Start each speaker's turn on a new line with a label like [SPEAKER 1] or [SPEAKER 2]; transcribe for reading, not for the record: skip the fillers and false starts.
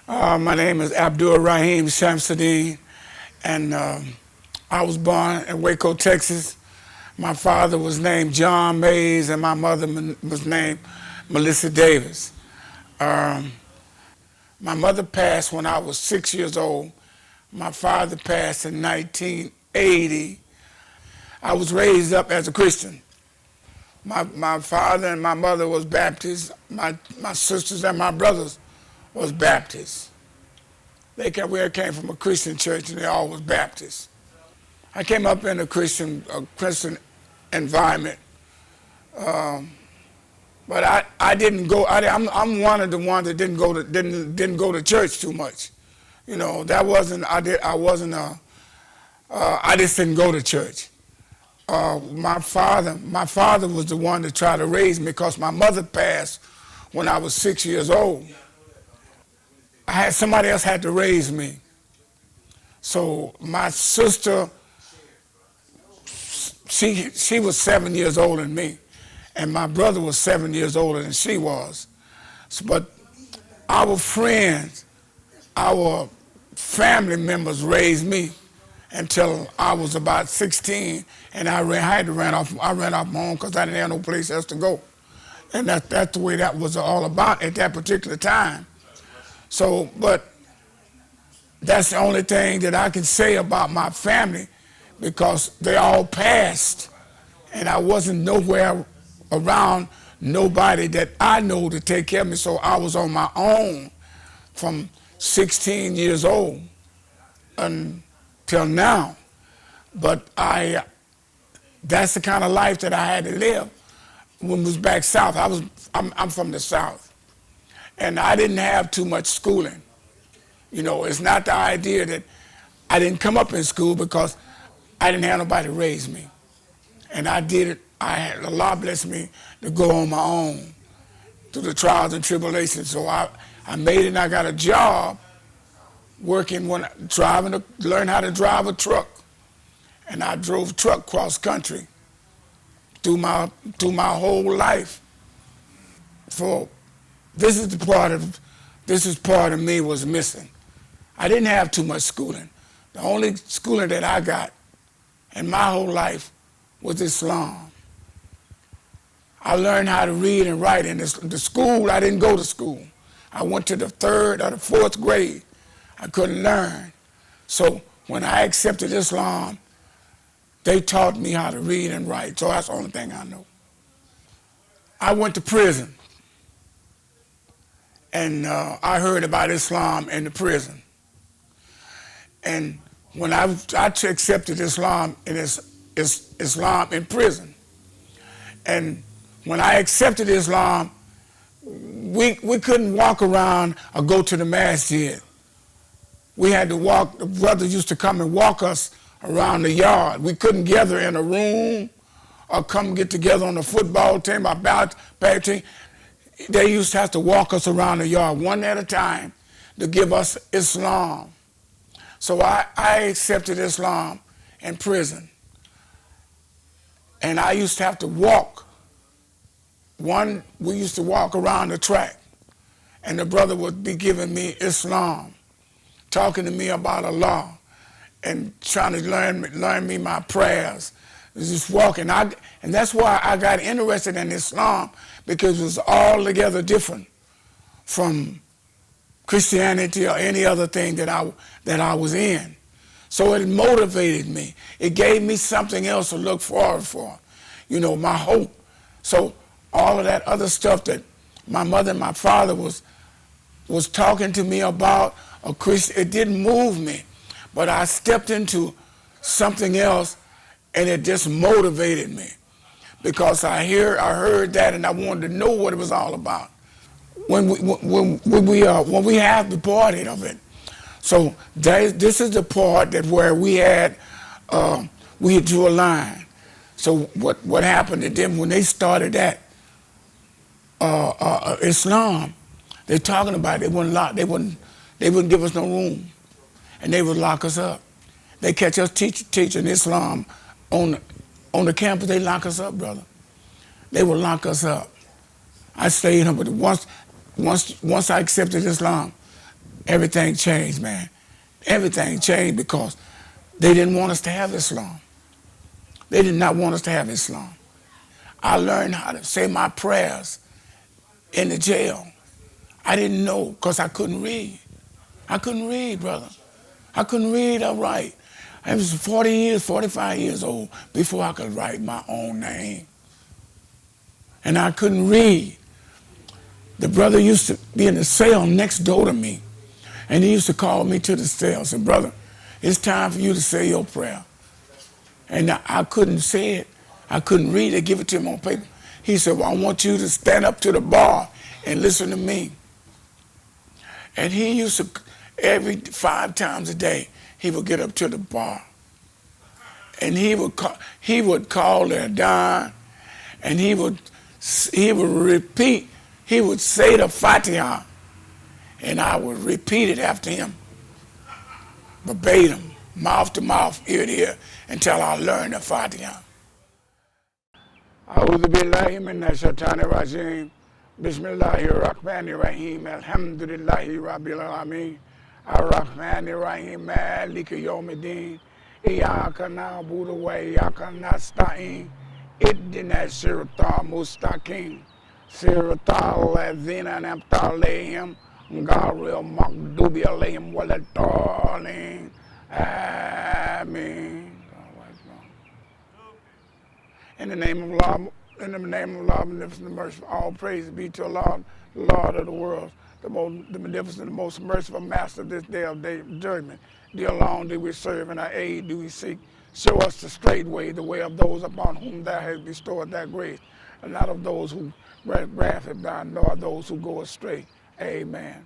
[SPEAKER 1] My name is Abdul Rahim Şemseddin, and I was born in Waco, Texas. My father was named John Mays, and my mother was named Melissa Davis. My mother passed when I was 6 years old. My father passed in 1980. I was raised up as a Christian. My father and my mother was Baptist. My sisters and my brothers was Baptist. We came from a Christian church, and they all was Baptist. I came up in a Christian environment, but I didn't go. I'm one of the ones that didn't go to church too much. You know, that wasn't. I just didn't go to church. My father was the one that tried to raise me because my mother passed when I was 6 years old. Somebody else had to raise me. So my sister, she was 7 years older than me, and my brother was 7 years older than she was. But our friends, our family members raised me until I was about 16, and I had to run off home because I didn't have no place else to go. And that's the way that was all about at that particular time. So, but that's the only thing that I can say about my family, because they all passed, and I wasn't nowhere around nobody that I know to take care of me, so I was on my own from 16 years old until now. But that's the kind of life that I had to live when I was back south. I'm from the South, and I didn't have too much schooling. You know, it's not the idea that I didn't come up in school, because I didn't have nobody to raise me. And I did it. Allah blessed me to go on my own through the trials and tribulations. So I made it, and I got a job working learn how to drive a truck. And I drove truck cross country through my whole life. This is part of me was missing. I didn't have too much schooling. The only schooling that I got in my whole life was Islam. I learned how to read and write in the school. I didn't go to school. I went to the 3rd or the 4th grade. I couldn't learn. So when I accepted Islam, they taught me how to read and write. So that's the only thing I know. I went to prison, and I heard about Islam in the prison. And when I accepted Islam, and it's Islam in prison. And when I accepted Islam, we couldn't walk around or go to the masjid. We had to walk. The brothers used to come and walk us around the yard. We couldn't gather in a room or come get together on a football team or bad team. They used to have to walk us around the yard one at a time to give us Islam. So I accepted Islam in prison. And I used to have to walk. We used to walk around the track, and the brother would be giving me Islam, talking to me about Allah, and trying to learn me my prayers. Just walking. And that's why I got interested in Islam, because it was altogether different from Christianity or any other thing that I was in. So it motivated me. It gave me something else to look forward for, you know, my hope. So all of that other stuff that my mother and my father was talking to me about, it didn't move me. But I stepped into something else, and it just motivated me, because I heard that, and I wanted to know what it was all about. When we have the party of it. So this is the part where we drew a line. So what happened to them when they started that Islam? They're talking about it. They wouldn't give us no room, and they would lock us up. They catch us teaching Islam on the campus. They lock us up, brother. They would lock us up. I stayed here, but once I accepted Islam, Everything changed, man. Everything changed because they didn't want us to have Islam. They did not want us to have Islam. I learned how to say my prayers in the jail. I didn't know because I couldn't read. I couldn't read, brother. I couldn't read or write. I was 40 years, 45 years old before I could write my own name. And I couldn't read. The brother used to be in the cell next door to me. And he used to call me to the cell and say, brother, it's time for you to say your prayer. And I couldn't say it. I couldn't read it, give it to him on paper. He said, well, I want you to stand up to the bar and listen to me. And he used to, every 5 times a day, he would get up to the bar. And he would call their dime, and he would repeat, he would say the Fatiha, and I would repeat it after him, verbatim, mouth to mouth, ear to ear, until I learned the Fatiha. A'udhu billahi minash shaitani rajim. Bismillahir rahmanir rahim. Alhamdulillahi rabbil alamin. Ar-Rahmanir Rahim. Maliki yawmiddin. Iyyaka na'budu wa iyyaka nasta'in. Ihdina siratal mustaqim. Siratal ladzina an'amta alayhim ghayril maghdubi alayhim waladdallin. Amen. In the name of Allah, magnificent and merciful, all praise be to Allah, Lord of the world, the magnificent, the most merciful Master of this day of judgment. Dear alone do we serve, and our aid do we seek. Show us the straight way, the way of those upon whom thou hast bestowed thy grace, and not of those who wrath have done, nor those who go astray. Amen.